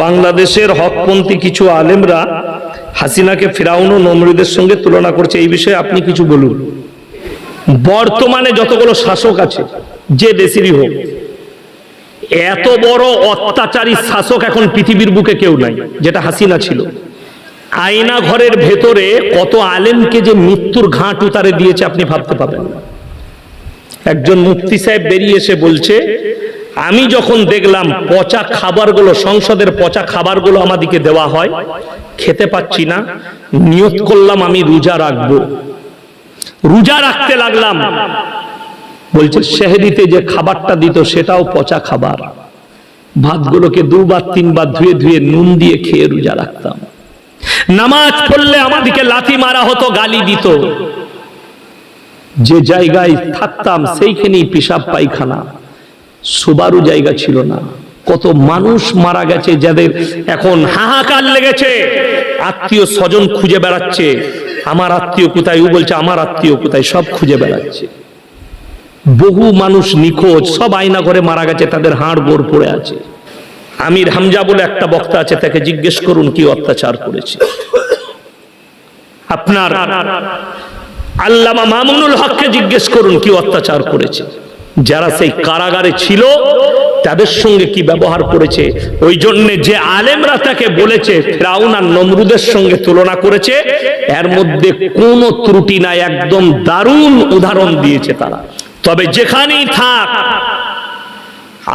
বাংলাদেশের হকপন্থী কিছু আলেমরা হাসিনাকে ফিরাউন ও নমরুদের সঙ্গে তুলনা করছে, এই বিষয়ে আপনি কিছু বলুন। বর্তমানে যতগুলো শাসক আছে, যে দেশেরই হোক, এত বড় অত্যাচারী শাসক এখন পৃথিবীর বুকে কেউ নাই যেটা হাসিনা ছিল। আয়না ঘরের ভেতরে কত আলেমকে যে মৃত্যুর ঘাট উতারে দিয়েছে আপনি ভাবতে পারবেন না। একজন মুফতি সাহেব বেরিয়ে এসে বলছে, আমি যখন দেখলাম পচা খাবারগুলো, সংসদের পচা খাবারগুলো আমাদেরকে দেওয়া হয়, খেতে পাচ্ছি না, নিয়ত করলাম আমি রোজা রাখবো। রোজা রাখতে লাগলাম। বলছে সেহরিতে যে খাবারটা দিত সেটাও পচা খাবার। ভাতগুলোকে দুবার তিনবার ধুয়ে ধুয়ে নুন দিয়ে খেয়ে রোজা রাখতাম। নামাজ পড়লে আমাদেরকে লাথি মারা হতো, গালি দিত। যে জায়গায় থাকতাম সেইখানেই পেশাব পায়খানা, শোবারও জায়গা ছিল না। কত মানুষ মারা গেছে যাদের এখন হাহাকার লেগেছে, আত্মীয় স্বজন খুঁজে বেড়াচ্ছে, আমার আত্মীয় কোথায়, ও বলছে আমার আত্মীয় কোথায়, সব খুঁজে বেড়াচ্ছে। বহু মানুষ নিখোঁজ, সব আয়না ঘরে মারা গেছে, তাদের হাড় গোড় পড়ে আছে। আমির হামজা বলে একটা বক্তা আছে, তাকে জিজ্ঞেস করুন কি অত্যাচার করেছে। আপনার আল্লামা মামুনুল হককে জিজ্ঞেস করুন কি অত্যাচার করেছে। যারা সেই কারাগারে ছিল তাদের সঙ্গে কি ব্যবহার করেছে। ওই জন্য যে আলেমরা তাকে বলেছে ফিরাউন আর নমরুদের সঙ্গে তুলনা করেছে, এর মধ্যে কোনো ত্রুটি নাই, একদম দারুণ উদাহরণ দিয়েছে তারা। তবে যেখানেই থাক,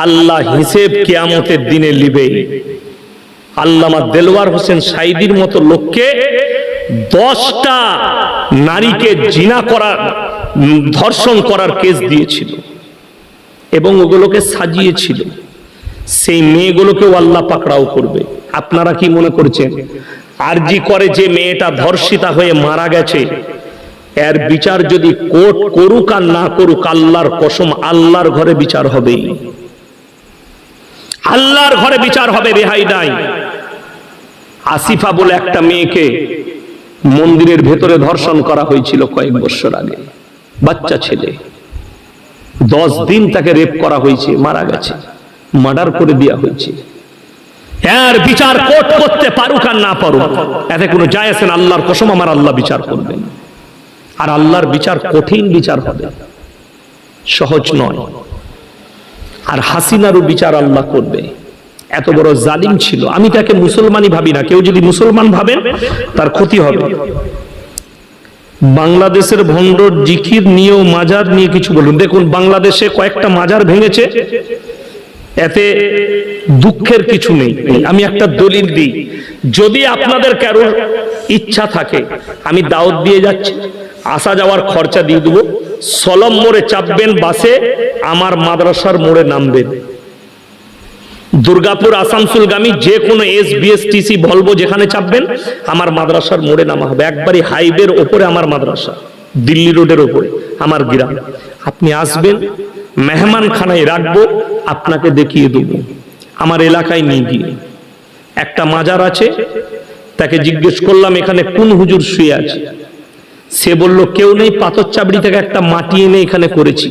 আল্লাহ হিসেব কিয়ামতের দিনে নিবে। আল্লামা দেলওয়ার হোসেন সাইদির মতো লোককে 10টা নারীকে জিনা করার, ধর্ষণ করার কেস দিয়েছিল এবং ওগুলোকে সাজিয়েছিল। সেই মেয়েগুলোকেও আল্লাহ পাকড়াও করবে। আপনারা কি মনে করছেন আরজি করে যে মেয়েটা ধর্ষিতা হয়ে মারা গেছে, এর বিচার যদি কোর্ট করুক আর না করুক, আল্লাহর কসম আল্লাহর ঘরে বিচার হবেই। আল্লাহর ঘরে বিচার হবে, রেহাই নাই। আসিফা বলে একটা মেয়েকে মন্দিরের ভেতরে ধর্ষণ করা হয়েছিল কয়েক বছর আগে, বাচ্চা ছেলে। 10 দিন তাকে রেপ করা হয়েছে, মারা গেছে, মার্ডার করে দেওয়া হয়েছে। এর বিচার কোর্ট করতে পারুক আর না পারুক, এতে কোনো যায় আসে না। আল্লাহর কসম আমার আল্লাহ বিচার করবেন, আর আল্লাহর বিচার কঠিন বিচার হবে, সহজ নয়। আর হাসিনারও বিচার আল্লাহ করবে। এত বড় জালিম ছিল। আমি তাকে মুসলমানই ভাবি না, কেউ যদি মুসলমান ভাবেন তার ক্ষতি হবে। বাংলাদেশের ভণ্ডর জিকির নিয়েও মাজার নিয়ে কিছু বলুন। দেখুন, বাংলাদেশে কয়েকটা মাজার ভেঙেছে, এতে দুঃখের কিছু নেই। আমি একটা দলিল দিই, যদি আপনাদের কারোর ইচ্ছা থাকে, আমি দাওয়াত দিয়ে যাচ্ছি, আসা যাওয়ার খরচা দিয়ে দেবো। সলম মোড়ে চাপবেন বাসে, আমার মাদ্রাসার মোড়ে নামবেন। দুর্গাপুর আসানসোলগামী যে কোনো SBSTC ভলভো যেখানে চাপবেন, আমার মাদ্রাসার মোড়ে নামা হবে। একবারই হাইওয়ের ওপরে আমার মাদ্রাসা, দিল্লি রোডের ওপরে আমার গ্রাম। আপনি আসবেন, মেহমানখানায় রাখবো, আপনাকে দেখিয়ে দেবো। আমার এলাকায় নিয়ে গিয়ে একটা মাজার আছে, তাকে জিজ্ঞেস করলাম এখানে কোন হুজুর শুয়ে আছে। সে বলল কেউ নেই, পাথর চাবড়ি থেকে একটা মাটি এনে এখানে করেছি।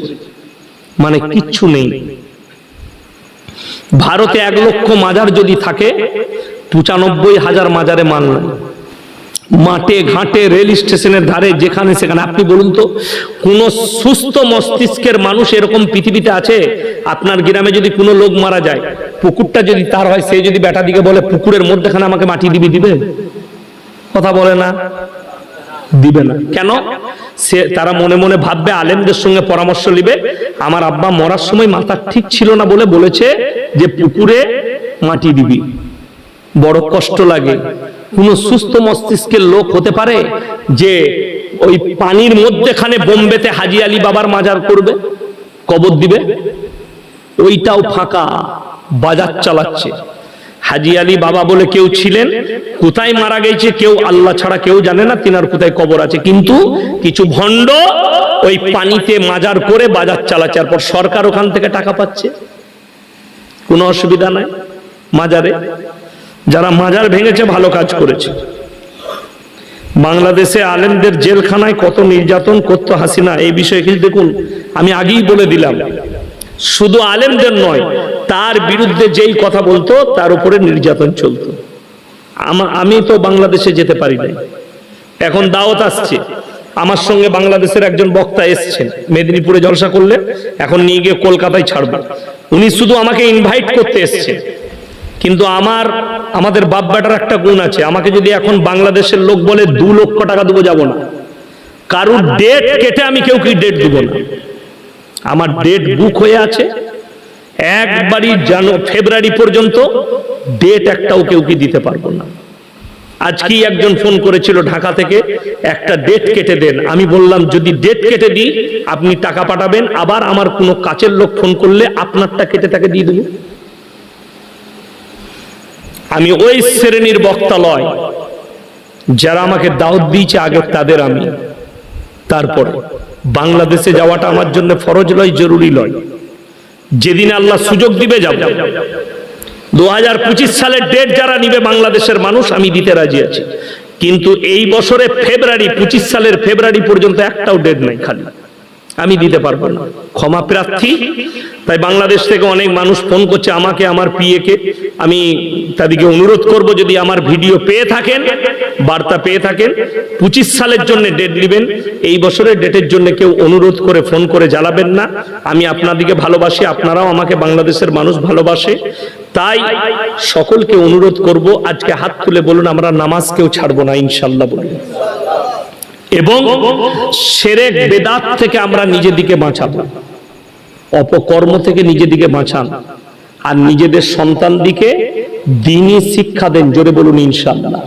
মানে কিচ্ছু নেই। ভারতে 1 লক্ষ মাজার যদি থাকে, 95,000 মাজারে মান নাই। মাঠে ঘাটে, রেল স্টেশনের ধারে, যেখানে সেখানে। আপনি বলুন তো, কোন সুস্থ মস্তিষ্কের মানুষ এরকম পৃথিবীতে আছে? আপনার গ্রামে যদি কোনো লোক মারা যায়, পুকুরটা যদি তার হয়, সে যদি বেটা দিকে বলে পুকুরের মধ্যেখানে আমাকে মাটি দিবি, দিবে? কথা বলে না, দিবে না। কেন? সে তারা মনে মনে ভাববে, আলেমদের সঙ্গে পরামর্শ নিবে, আমার আব্বা মরার সময় মাথা ঠিক ছিল না বলে বলেছে যে পুকুরে মাটি দিবি। বড় কষ্ট লাগে। কোন সুস্থ মস্তিষ্কের লোক হতে পারে যে ওই পানির মধ্যেখানে বোম্বেতে হাজি আলী বাবার মাজার করবে, কবর দিবে? ওইটাও ফাঁকা, বাজার চালাচ্ছে। হাজি আলী বাবা বলে কেউ ছিলেন, কোথায় মারা গেছে কেউ, আল্লাহ ছাড়া কেউ জানে না তিনার কোথায় কবর আছে। কিন্তু কিছু ভণ্ড ওই পানিতে মাজার করে বাজার চালাচ্ছে, তারপর সরকার ওখান থেকে টাকা পাচ্ছে। কোনো অসুবিধা নাই মাজারে। যারা মাজার ভেঙেছে ভালো কাজ করেছে। বাংলাদেশে আলেমদের জেলখানায় কত নির্যাতন করতো হাসিনা, এই বিষয়ে কিছু দেখুন। আমি আগেই বলে দিলাম, শুধু আলেমদের নয়, তার বিরুদ্ধে যেই কথা বলতো তার উপরে নির্যাতন চলতো। আমি তো বাংলাদেশে যেতে পারি না, এখন দাওয়াত আসছে, আমার সঙ্গে বাংলাদেশের একজন বক্তা এসছেন, মেদিনীপুরে জলসা করলে, এখন নিয়ে গিয়ে কলকাতায় ছাড়বো। উনি শুধু আমাকে ইনভাইট করতে এসছেন, কিন্তু আমাদের বাপ বেটার একটা গুণ আছে, আমাকে যদি এখন বাংলাদেশের লোক বলে 2 লক্ষ টাকা দেবো, যাব না। কারুর ডেট কেটে আমি কেউ কি ডেট দেবো না, আমার ডেট বুক হয়ে আছে একবারই ফেব্রুয়ারি পর্যন্ত, ডেট একটাও কেউ কি দিতে পারবো না। আজকেই একজন ফোন করেছিল ঢাকা থেকে, একটা ডেট কেটে দেন। আমি বললাম যদি ডেট কেটে দিই আপনি টাকা পাঠাবেন, আবার আমার কোনো কাছের লোক ফোন করলে আপনারটা কেটে তাকে দিয়ে দেব। আমি ওই শ্রেণীর বক্তা লয়, যারা আমাকে দাওয়াত দিয়েছে আগে তাদের আমি। তারপরে বাংলাদেশে যাওয়াটা আমার জন্য ফরজ লয়, জরুরি লয়, যেদিন আল্লাহ সুযোগ দিবে যাব। 2025 সালের ডেট যারা নিবে বাংলাদেশের মানুষ, আমি দিতে রাজি আছি, কিন্তু এই বছরে ফেব্রুয়ারি 25 সালের ফেব্রুয়ারি পর্যন্ত একটাও ডেট নাই, খালি আমি দিতে পারবো না, ক্ষমা প্রার্থী। তাই বাংলাদেশ থেকে অনেক মানুষ ফোন করছে আমাকে, আমার পিএকে, আমি তাদেরকে অনুরোধ করব যদি আমার ভিডিও পেয়ে থাকেন, বার্তা পেয়ে থাকেন, 25 সালের জন্য ডেট দিবেন। এই বছরের ডেটের জন্য কেউ অনুরোধ করে ফোন করে জ্বালাবেন না। আমি আপনাদেরকে ভালোবাসি, আপনারাও আমাকে বাংলাদেশের মানুষ ভালোবাসে, তাই সকলকে অনুরোধ করব আজকে হাত তুলে বলুন আমরা নামাজ কেউ ছাড়বো না ইনশাআল্লাহ বলুন, এবং শিরক বেদাত থেকে আমরা নিজেদিকে বাঁচাবো, অপকর্ম থেকে নিজেদিকে বাঁচান, আর নিজেদের সন্তানদিকে দ্বীনি শিক্ষা দেন, জোরে বলুন ইনশাআল্লাহ।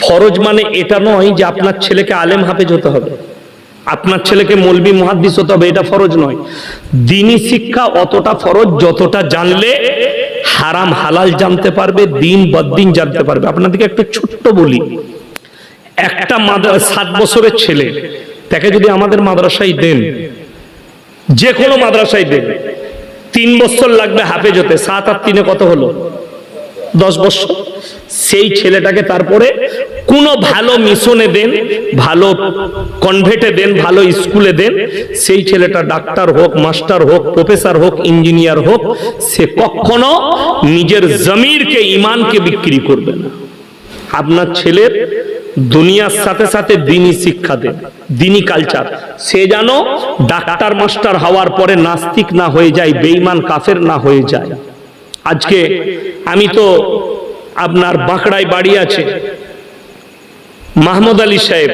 ফরজ মানে এটা নয় যে আপনার ছেলেকে আলেম হাফেজ হতে হবে, আপনার ছেলেকে মৌলবি মুহাদ্দিস হতে হবে, এটা ফরজ নয়। দ্বীনি শিক্ষা অতটা ফরজ যতটা জানলে হারাম হালাল জানতে পারবে, দিন বদ্দিন জানতে পারবে। আপনাদেরকে একটু ছোট্ট বলি, একটা 7 বছরের ছেলে, তাকে যদি আমাদের মাদ্রাসায় দেন, যে কোনো মাদ্রাসায় দেন, 3 বছর লাগবে হাফেজ হতে, 7 আর 3 কত হলো? 10 বছর। সেই ছেলেটাকে তারপরে কোনো ভালো মিশনে দেন, ভালো কনভেন্টে দেন, ভালো স্কুলে দেন, সেই ছেলেটা ডাক্তার হোক, মাস্টার হোক, প্রফেসর হোক, ইঞ্জিনিয়ার হোক, সে কখনো নিজের জমিরকে, ঈমানকে বিক্রি করবে না। আপনার ছেলের দুনিয়ার সাথে সাথে দ্বীনি শিক্ষা দেন, দ্বীনি কালচার, সে যেন ডাক্তার মাস্টার হওয়ার পরে নাস্তিক না হয়ে যায়, বেঈমান কাফের না হয়ে যায়। আজকে আমি তো আপনার বাঁকড়ায় বাড়ি আছে, মাহমুদ আলী সাহেব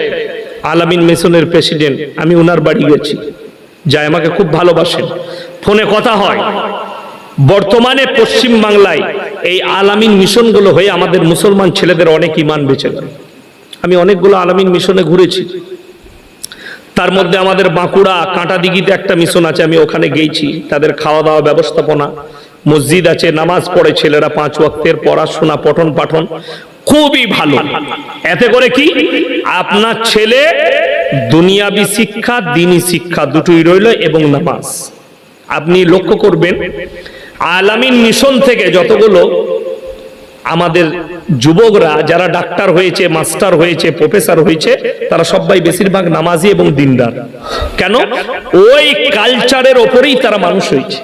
আলামিন মিশনের প্রেসিডেন্ট, আমি ওনার বাড়ি গেছি, যাই আমাকে খুব ভালোবাসেন, ফোনে কথা হয়। বর্তমানে পশ্চিম বাংলায় এই আলামিন মিশনগুলো হয়ে আমাদের মুসলমান ছেলেদের অনেক ঈমান বেঁচে গেল। আমি অনেকগুলো আলামিন মিশনে ঘুরেছি, তার মধ্যে আমাদের বাঁকুড়া কাঁটাদিঘিতে একটা মিশন আছে, আমি ওখানে গেছি। তাদের খাওয়া দাওয়া ব্যবস্থাপনা, মসজিদ আছে, নামাজ পড়ে ছেলেরা 5 ওয়াক্তের, পড়াশোনা পঠন পাঠন খুবই ভালো। এতে করে কি আপনার ছেলে দুনিয়াবি শিক্ষা, দ্বীনি শিক্ষা দুটোই রইল, এবং নামাজ। আপনি লক্ষ্য করবেন আলামিন মিশন থেকে যতগুলো আমাদের যুবকরা যারা ডাক্তার হয়েছে, মাস্টার হয়েছে, প্রফেসর হয়েছে, তারা সবাই বেশিরভাগ নামাজি এবং দিনদার। কেন? ওই কালচারের ওপরেই তারা মানুষ হয়েছে।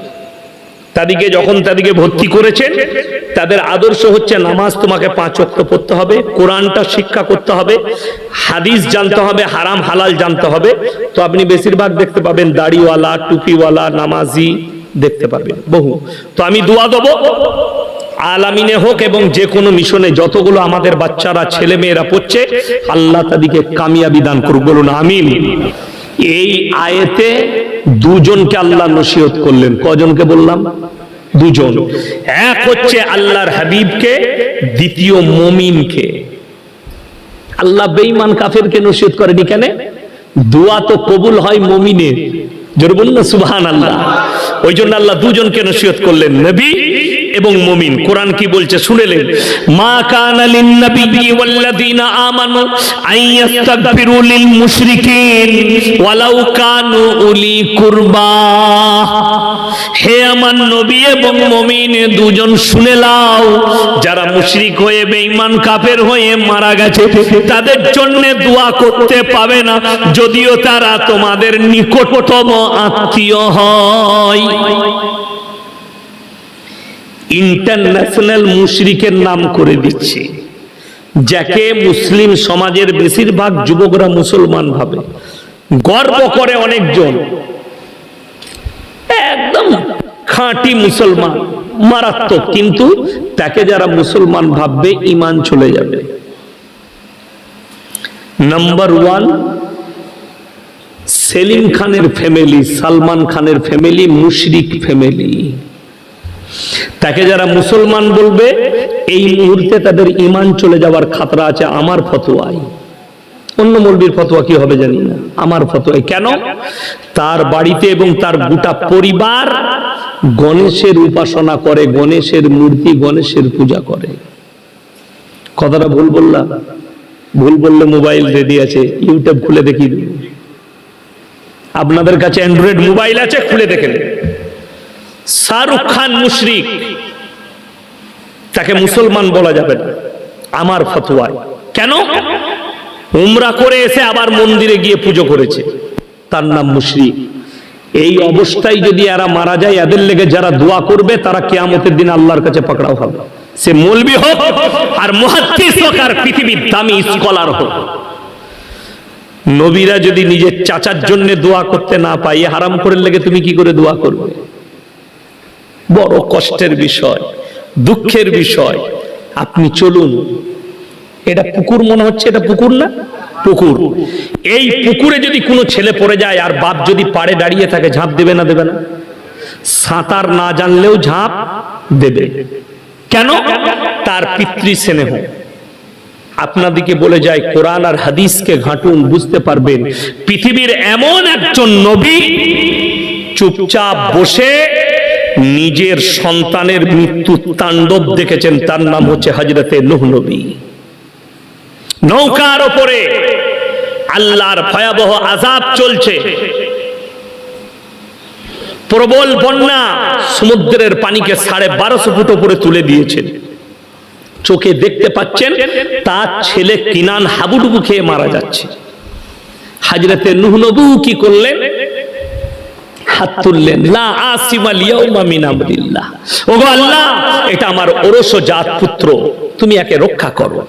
তাদেরকে যখন তাদেরকে ভর্তি করেছেন, তাদের আদর্শ হচ্ছে নামাজ তোমাকে 5 ওয়াক্ত পড়তে হবে, কোরআনটা শিক্ষা করতে হবে, হাদিস জানতে হবে, হারাম হালাল জানতে হবে। তো আপনি বেশিরভাগ দেখতে পাবেন দাড়িওয়ালা, টুপিওয়ালা, নামাজি দেখতে পাবেন বহু। তো আমি দোয়া দেবো আলামিনে হোক এবং যে কোনো মিশনে যতগুলো আমাদের বাচ্চারা ছেলে মেয়েরা পড়ছে, আল্লাহ তাদেরকে কামিয়াবি দান করুক, বলুন আমিন। এই আয়াতে 2 জনকে আল্লাহ নসিহত করলেন। কজনকে বললাম? 2 জন। এক হচ্ছে আল্লাহর হাবিবকে, দ্বিতীয় মুমিনকে। আল্লাহ বেঈমান কাফেরকে নসিহত করেনি কেন? দোয়া তো কবুল হয় মুমিনের, জোরে বলুন না সুবহানাল্লাহ। ওই জন্য আল্লাহ 2 জনকে নসিহত করলেন, নবী এবং মুমিন। কোরআন কি বলছে শুনেলেন, মা কানা লিন নাবিয়্যি ওয়াল্লাযীনা আমানু আইয়াস্তাগফিরু লিল মুশরিকিন ওয়ালাউ কানু উলি কুরবা। হে আমার নবী এবং মুমিন 2 জন শুনে নাও, যারা মুশরিক হয়ে বেঈমান কাফের হয়ে মারা গেছে তাদের জন্য দোয়া করতে পাবে না, যদিও তারা তোমাদের নিকটতম আত্মীয় হয়। ইন্টারন্যাশনাল মুশরিকের নাম করে দিচ্ছে, যাকে মুসলিম সমাজের বেশিরভাগ যুবকরা মুসলমান ভাবে, গর্ব করে অনেকজন, একদম খাঁটি মুসলমান, মারাত্মক, কিন্তু তাকে যারা মুসলমান ভাববে ঈমান চলে যাবে। নাম্বার 1, সেলিম খানের ফ্যামিলি, সালমান খানের ফ্যামিলি মুশরিক ফ্যামিলি। তাকে যারা মুসলমান বলবে এই মুহূর্তে তাদের ঈমান চলে যাওয়ার খাতরা আছে আমার ফতোয়ায়। অন্য মৌলবীর ফতোয়া কি হবে জানি না, আমার ফতোয়ায়। কেন? তার বাড়িতে এবং তার গোটা পরিবার গণেশের উপাসনা করে, গণেশের মূর্তি, গণেশের পূজা করে। কথাটা ভুল বললাম? ভুল বললে মোবাইল রেডি আছে, ইউটিউব খুলে দেখি। আপনাদের কাছে অ্যান্ড্রয়েড মোবাইল আছে, খুলে দেখেন। শাহরুখ খান মুশরিক, তাকে মুসলমান বলা যাবে না আমার ফতোয়ায়। কেন? উমরা করে এসে আবার মন্দিরে গিয়ে পুজো করেছে, তার নাম মুশরিক। এই অবস্থায় যদি এরা মারা যায়, এদের লেগে যারা দোয়া করবে তারা কিয়ামতের দিন আল্লাহর কাছে পাকড়াও হবে। সে মৌলবি হোক আর মুহাদ্দিস হোক আর পৃথিবীর দামি স্কলার হোক। নবীরা যদি নিজের চাচার জন্য দোয়া করতে না পায়, হারাম করে লেগে তুমি কি করে দোয়া করবে? বড় কষ্টের বিষয়, দুঃখের বিষয়। আপনি চলুন, এটা পুকুর মনে হচ্ছে, এটা পুকুর না? পুকুর। এই পুকুরে যদি কোনো ছেলে পড়ে যায় আর বাপ যদি পাড়ে দাঁড়িয়ে থাকে, ঝাঁপ দেবে না দেবে না? সাঁতার না জানলেও ঝাঁপ দেবে। কেন? তার পিতৃ স্নেহ। আপনাদিকে বলে যায়, কোরআন আর হাদিসকে ঘাঁটুন, বুঝতে পারবেন পৃথিবীর এমন একজন নবী চুপচাপ বসে নিজের সন্তানের মৃত্যু তাণ্ডব দেখেছেন, তার নাম হচ্ছে হযরতে নূহ নবী। নৌকার উপরে আল্লাহর ভয়াবহ আযাব চলছে, প্রবল বন্যা, সমুদ্রের পানিকে 1250 ফুট উপরে তুলে দিয়েছেন। চোখে দেখতে পাচ্ছেন তার ছেলে কিনান হাবুডুবু খেয়ে মারা যাচ্ছে। হযরতে নূহ নবী কি করলেন? হাত তুললেন, লা আসিমা লিয়াউমা মিন আমরিল্লাহ। ওগো আল্লাহ, এটা আমার ওরস জাত পুত্র, তুমি একে রক্ষা করো।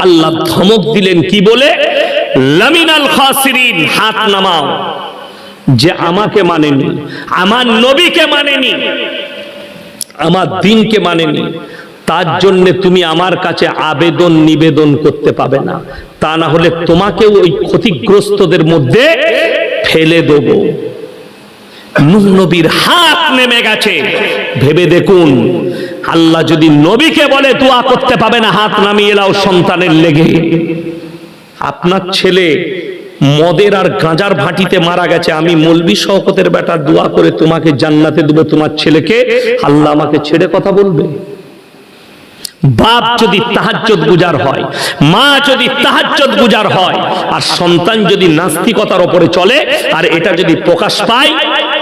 আল্লাহ ধমক দিলেন কি বলে? লামিনাল খাসিরিন, হাত নামাও। যে আমাকে মানেনি, আমার নবীকে মানেনি, আমার দ্বীনকে মানেনি, তার জন্য তুমি আমার কাছে আবেদন নিবেদন করতে পাবে না, তা না হলে তোমাকেও ওই ক্ষতিগ্রস্তদের মধ্যে ফেলে দেব। নূহ নবীর হাত নেমে গেছে। ভেবে দেখুন, আল্লাহ যদি নবীকে বলে দোয়া করতে পাবে না, হাত নামিয়ে নাও সন্তানের লেগে। আপনার ছেলে মদের আর গাঁজার ভাটিতে মারা গেছে, আমি মৌলবি শওকতের বেটা দোয়া করে তোমাকে জান্নাতে দেব, তোমার ছেলেকে আল্লাহ আমাকে ছেড়ে কথা বলবে? বাপ যদি তাহাজ্জুদ গুজার হয়, মা যদি তাহাজ্জুদ গুজার হয়, আর সন্তান যদি নাস্তিকতার উপরে চলে, আর এটা যদি প্রকাশ পায়,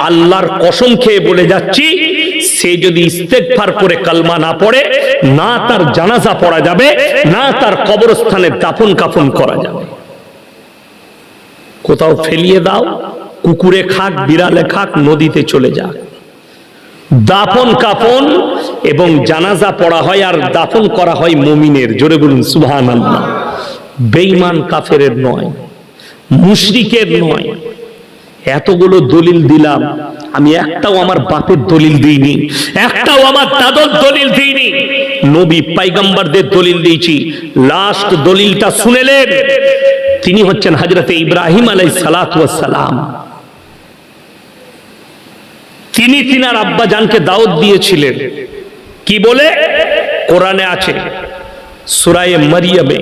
আল্লাহর কসম খেয়ে বলে যাচ্ছি, সে যদি ইস্তেগফার করে কালমা না পড়ে, না তার জানাজা পড়া যাবে, না তার কবরস্থানে দাফন কাফন করা যাবে। কোথাও ফেলিয়ে দাও, কুকুরে খাক, বিড়ালে খাক, নদীতে চলে যাক। দাফন কাফন এবং জানাজা পড়া হয় আর দাফন করা হয় মুমিনের। জোরে বলুন সুবহানাল্লাহ। বেঈমান কাফেরের নয়, মুশরিকের নয়। এতগুলো দলিল দিলাম, আমি একটাও আমার বাপের দলিল দিইনি, একটাও আমার দাদর দলিল দিইনি, নবী পয়গম্বরদের দলিল দিয়েছি। লাস্ট দলিলটা শুনেলেন, তিনি হচ্ছেন হযরতে ইব্রাহিম আলাইহিস সালাতু ওয়াস সালাম। তিনি তিনার আব্বা জানকে দাওয়াত দিয়েছিলেন কি বলে? কোরআনে আছে সূরা মারইয়ামে,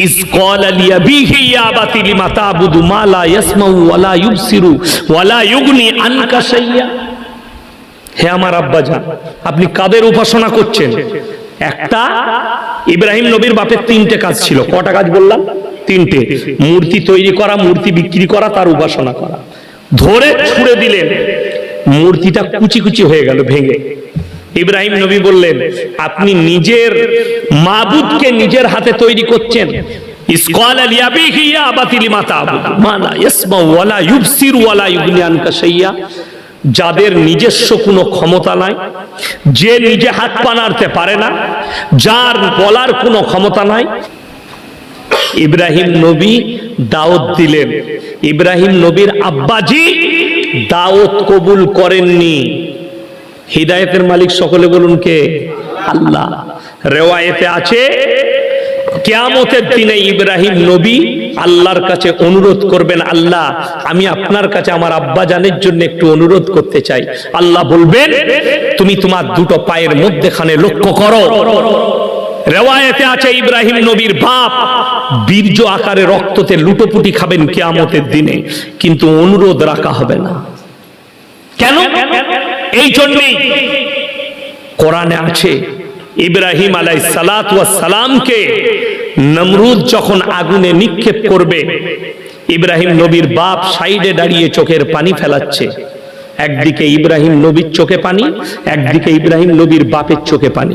ইজ ক্বালা লিআবিহি ইয়া আবাতি লিমা তা'বুদু মা লা ইয়াসমাউ ওয়া লা ইউবসিরু ওয়া লা ইউগনি আনকা শাইয়্যা। হে আমার আব্বা জান, আপনি কাদের উপাসনা করছেন? একটা, ইব্রাহিম নবীর বাপের 3টে কাজ ছিল। কটা কাজ বললাম? 3টে। মূর্তি তৈরি করা, মূর্তি বিক্রি করা, তার উপাসনা করা। ধরে ছুঁড়ে দিলেন, মূর্তিটা কুচি কুচি হয়ে গেল, ভেঙে। ইব্রাহিম নবী বললেন, আপনি নিজের মাবুদকে নিজের হাতে তৈরি করছেন। ইসকালা লিআবিহি ইয়া আবাতি লিমা তা'বুদু মা লা ইয়াসমাউ ওয়া লা ইউবসিরু ওয়া লা ইউগনি আনকা শাইয়্যা। যাদের নিজস্ব কোনো ক্ষমতা নাই, যে নিজে হাত পা নাড়তে পারে না, যার বলার কোনো ক্ষমতা নাই, ইব্রাহিম নবী দাওয়াত দিলেন। ইব্রাহিম নবীর আব্বাজি দাওয়াত কবুল করেননি। হিদায়াতের মালিক সকলে বলুন কে? আল্লাহ। রিওয়ায়েতে আছে কিয়ামতের দিনে ইব্রাহিম নবী আল্লাহর কাছে অনুরোধ করবেন, আল্লাহ আমি আপনার কাছে আমার আব্বা জানের জন্য একটু অনুরোধ করতে চাই। আল্লাহ বলবেন তুমি তোমার দুটো পায়ের মধ্যখানে লক্ষ্য করো। রিওয়ায়েতে আছে ইব্রাহিম নবীর বাপ বীর্য আকারে রক্ততে লুটোপুটি খাবেন কিয়ামতের দিনে, কিন্তু অনুরোধ রাখা হবে না। কেন? এই জন্যই কোরআনে আছে ইব্রাহিম আলাইহিস সালাতু ওয়াস সালামকে নমরুদ যখন আগুনে নিক্ষেপ করবে, ইব্রাহিম নবীর বাপ সাইডে দাঁড়িয়ে চোখের পানি ফেলাচ্ছে। একদিকে ইব্রাহিম নবীর চোখে পানি, একদিকে ইব্রাহিম নবীর বাপের চোখে পানি।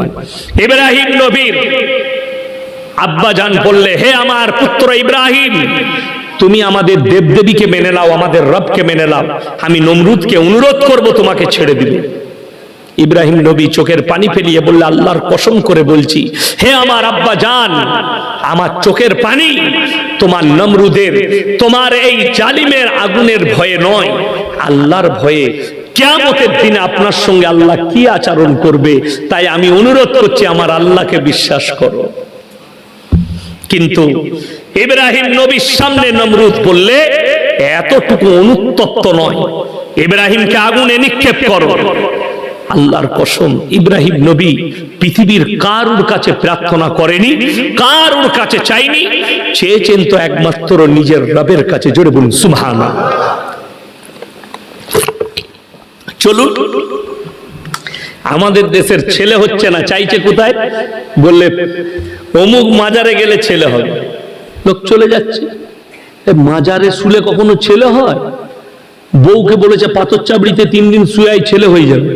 ইব্রাহিম নবীর আব্বা জান বললে, হে আমার পুত্র ইব্রাহিম, তুমি আমাদের দেবদেবীকে মেনে নাও, আমাদের রবকে মেনে নাও, আমি নমরুদকে অনুরোধ করব তোমাকে ছেড়ে দিবে। ইব্রাহিম নবী চোখের পানি ফেলিয়ে বললে, আল্লাহর কসম করে বলছি, হে আমার আব্বা জান, আমার চোখের পানি তোমার নমরুদের, তোমার এই জালিমের আগুনের ভয়ে নয়, আল্লাহর ভয়ে। কিয়ামতের দিনে আপনার সঙ্গে আল্লাহ কি আচরণ করবে, তাই আমি অনুরোধ করছি আমার আল্লাহকে বিশ্বাস করো। কিন্তু ইব্রাহিম নবীর সামনে নমরুদ বললে, এতটুকু অনুতপ্ত নয়, ইব্রাহিমকে আগুনে নিক্ষেপ করো। আল্লাহর কসম, ইব্রাহিম নবী পৃথিবীর কারুর কাছে প্রার্থনা করেনি, কারুর কাছে চাইনি, চেয়েছেন তো একমাত্র নিজের রবের কাছে। জোরে বলুন সুবহানাল্লাহ। চলুন, আমাদের দেশের ছেলে হচ্ছে না, চাইছে কোথায়? বললে অমুক মাজারে গেলে ছেলে হবে, লোক চলে যাচ্ছে। মাজারে শুলে কখনো ছেলে হয়? বউকে বলেছে পাথর চাবড়িতে 3 দিন শুয়াই ছেলে হয়ে যাবে।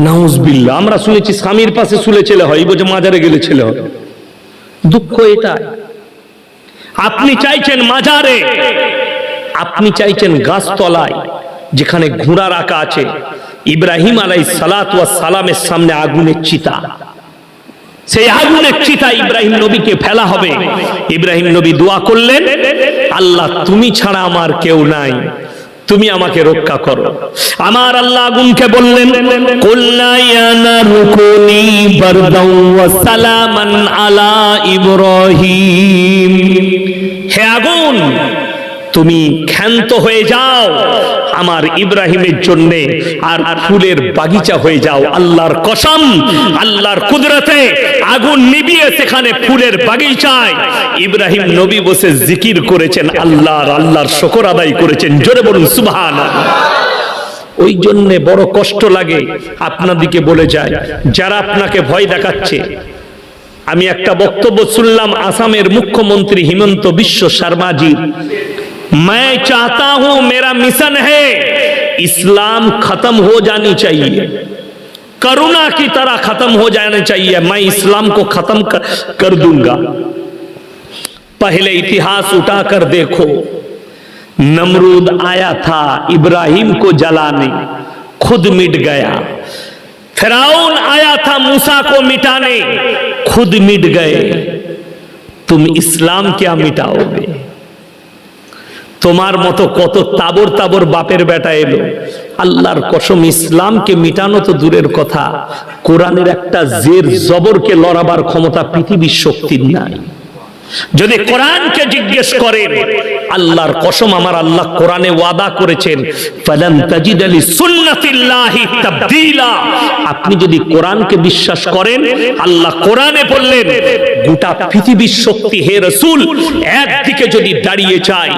নাউজুবিল্লাহ। আমরা শুনেছি স্বামীর পাশে শুলে ছেলে হয়, বলছে মাজারে গেলে ছেলে হবে। দুঃখ এটা। আপনি চাইছেন মাজারে, আপনি চাইছেন গাছতলায় যেখানে ঘোড়া রাখা আছে। ইব্রাহিম আলাইহিস সালাতু ওয়াস সালামের সামনে আগুনের চিতা, সেই আগুনের চিতা ইব্রাহিম নবীকে ফেলা হবে। ইব্রাহিম নবী দোয়া করলেন, আল্লাহ তুমি ছাড়া আমার কেউ নাই, তুমি আমাকে রক্ষা করো। আমার আল্লাহ আগুনকে বললেন, কুলনা ইয়া নারু কুনি বারদাও ওয়া সালামান আলা ইব্রাহিম, হে আগুন তুমি ক্ষান্ত হয়ে যাও আমার ইব্রাহিমের জন্য, আর ফুলের বাগিচা হয়ে যাও। আল্লাহর কসম, আল্লাহর কুদরতে আগুন নিভিয়ে সেখানে ফুলের বাগিচায় ইব্রাহিম নবী বসে জিকির করেছেন, আল্লাহর শুকর আদায় করেছেন। জোরে বলুন সুবহানাল্লাহ। ওই জন্য বড় কষ্ট লাগে আপনাদিকে বলে যায়, যারা আপনাকে ভয় দেখাচ্ছে। আমি একটা বক্তব্য শুনলাম আসামের মুখ্যমন্ত্রী হিমন্ত বিশ্ব শর্মাজি, मैं चाहता हूं, मेरा मिशन है इस्लाम खत्म हो जानी चाहिए, करुणा की तरह खत्म हो जाना चाहिए, मैं इस्लाम को खत्म कर दूंगा। पहले इतिहास उठाकर देखो, नमरूद आया था इब्राहिम को जलाने, खुद मिट गया। फिरौन आया था मूसा को मिटाने, खुद मिट गए। तुम इस्लाम क्या मिटाओगे? তোমার মতো কত তাবর তাবর বাপের বেটা এলো, আল্লাহর কসম ইসলামকে মিটানো তো দূরের কথা, কোরআনের একটা জের জবরকে লড়াবার ক্ষমতা পৃথিবীর শক্তির নাই। যদি কোরআনকে জিজ্ঞেস করেন, আল্লাহর কসম আমার আল্লাহ কোরআনে ওয়াদা করেছেন, ফালান তাজিদ লি সুন্নাতিল্লাহি তাবদীলা। আপনি যদি কোরআনকে বিশ্বাস করেন, আল্লাহ কোরআনে বললেন গোটা পৃথিবীর শক্তি হে রাসূল একদিকে যদি দাঁড়িয়ে যায়,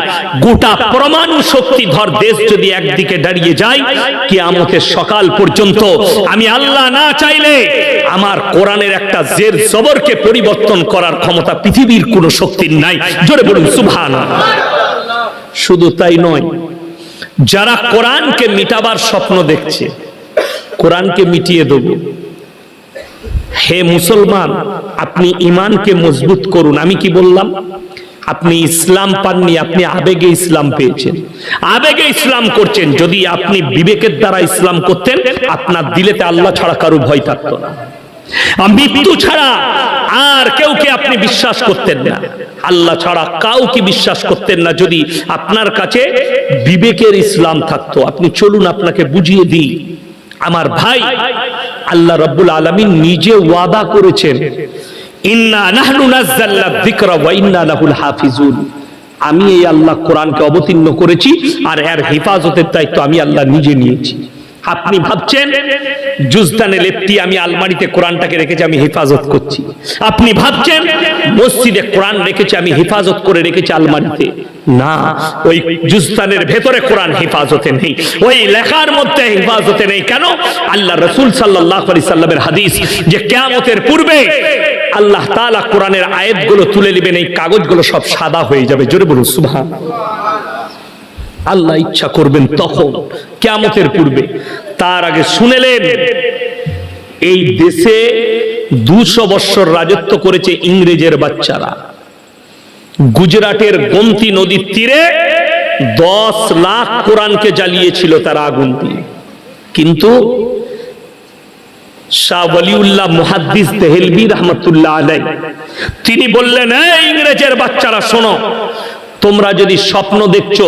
গোটা পরমাণু শক্তিধর দেশ যদি একদিকে দাঁড়িয়ে যায়, কিয়ামতের সকাল পর্যন্ত আমি আল্লাহ না চাইলে আমার কোরআনের একটা জের জবরকে পরিবর্তন করার ক্ষমতা পৃথিবীর কোনো শক্তির নাই। জোরে বলুন সুবহানাল্লাহ। শুধু তাই নয়, যারা কোরআনকে মিটাবার স্বপ্ন দেখছে, কোরআনকে মিটিয়ে দেব, হে মুসলমান আপনি ঈমানকে মজবুত করুন। আমি কি বললাম? আপনি ইসলাম পাননি, আপনি আবেগে ইসলাম পেয়েছেন, আবেগে ইসলাম করছেন। যদি আপনি বিবেকের দ্বারা ইসলাম করতেন, আপনার দিলেতে আল্লাহ ছাড়া কারো ভয় থাকতো না, মৃত্যু ছাড়া আর কেউকে আপনি বিশ্বাস করতেন না, আল্লাহ ছাড়া কাউকে বিশ্বাস করতেন না। যদি আপনার কাছে বিবেকের ইসলাম থাকতো। আপনি চলুন আপনাকে বুঝিয়ে দিই আমার ভাই, আল্লাহ রাব্বুল আলামিন নিজে ওয়াদা করেছেন, ইন্না নাহনু নাযালনা যিকরা ওয়া ইন্না লাহুল হাফিজুন। আমি এই আল্লাহ কোরআনকে অবতীর্ণ করেছি আর এর হেফাজতের দায়িত্ব আমি আল্লাহ নিজে নিয়েছি। আপনি ভাবছেন জুজদানে লেপটি আমি আলমারিতে কোরআনটাকে রেখেছি, আমি হেফাজত করছি। আপনি ভাবছেন মসজিদে কোরআন রেখেছি, আমি হেফাজত করে রেখেছি আলমারিতে। না, ওই জুজদানের ভেতরে কোরআন হেফাজতে নেই, ওই লেখার মধ্যে হেফাজতে নেই। কেন? আল্লাহ রাসূল সাল্লাল্লাহু আলাইহি সাল্লামের হাদিস যে কিয়ামতের পূর্বে আল্লাহ তাআলা কোরআনের আয়াতগুলো তুলে নেবেন, এই কাগজগুলো সব সাদা হয়ে যাবে। জোরে বলুন সুবহানাল্লাহ। আল্লাহ ইচ্ছা করবেন তখন, কিয়ামতের পূর্বে। তার আগে শুনেলেন, এই দেশে 200 বছর রাজত্ব করেছে ইংরেজের বাচ্চারা। গুজরাটের গোমতী নদীর তীরে 10 লাখ কোরআনকে জ্বালিয়েছিল তারা আগুন দিয়ে। কিন্তু শাহ ওয়ালিউল্লাহ মুহাদ্দিস দেহলভী রাহমাতুল্লাহ আলাইহি তিনি বললেন, এই ইংরেজের বাচ্চারা শোনো, তোমরা যদি স্বপ্ন দেখছো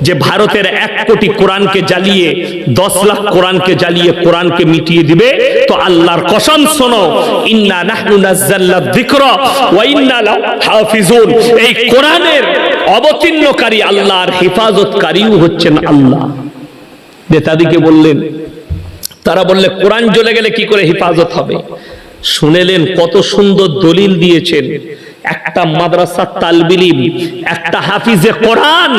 যে ভারতের 1 কোটি কোরআনকে জ্বালিয়ে 10 লাখ কোরআনকে জ্বালিয়ে কোরআনকে মিটিয়ে দিবে, তো আল্লাহর কসম শোনো, ইন্না নাহনু নাযালনা যিকরা ওয়া ইন্না লাহু হাফিজুন। এই কোরআনের অবতীর্ণকারী আল্লাহর হেফাজতকারীও হচ্ছেন আল্লাহ। নেতাদিকে বললেন, তারা বললে কোরআন জ্বলে গেলে কি করে হেফাজত হবে? শুনেলেন কত সুন্দর দলিল দিয়েছেন। একটা মাদ্রাসার তালবিল ইলম, একটা হাফিজে কোরআন,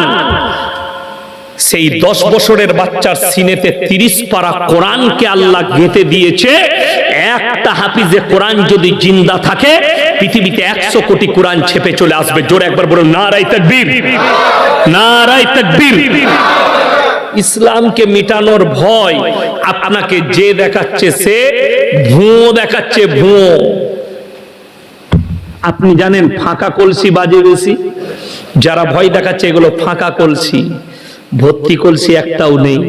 সেই 10 বছরের বাচ্চার সিনেতে 30 পারা কোরআনকে আল্লাহ গেঁথে দিয়েছে। একটা হাফিজে কোরআন যদি জিন্দা থাকে, পৃথিবীতে 100 কোটি কোরআন ছেপে চলে আসবে। জোরে একবার বলুন নারায়ে তাকবীর, নারায়ে তাকবীর। ইসলামকে মিটানোর ভয় আপনাকে যে দেখাচ্ছে, সে ভুয়ো দেখাচ্ছে, ভুয়ো। আপনি জানেন ফাঁকা কলসি বাজে বেশি। যারা ভয় দেখাচ্ছে এগুলো ফাঁকা কলসি, ভর্তি কলসি একটাও নেই।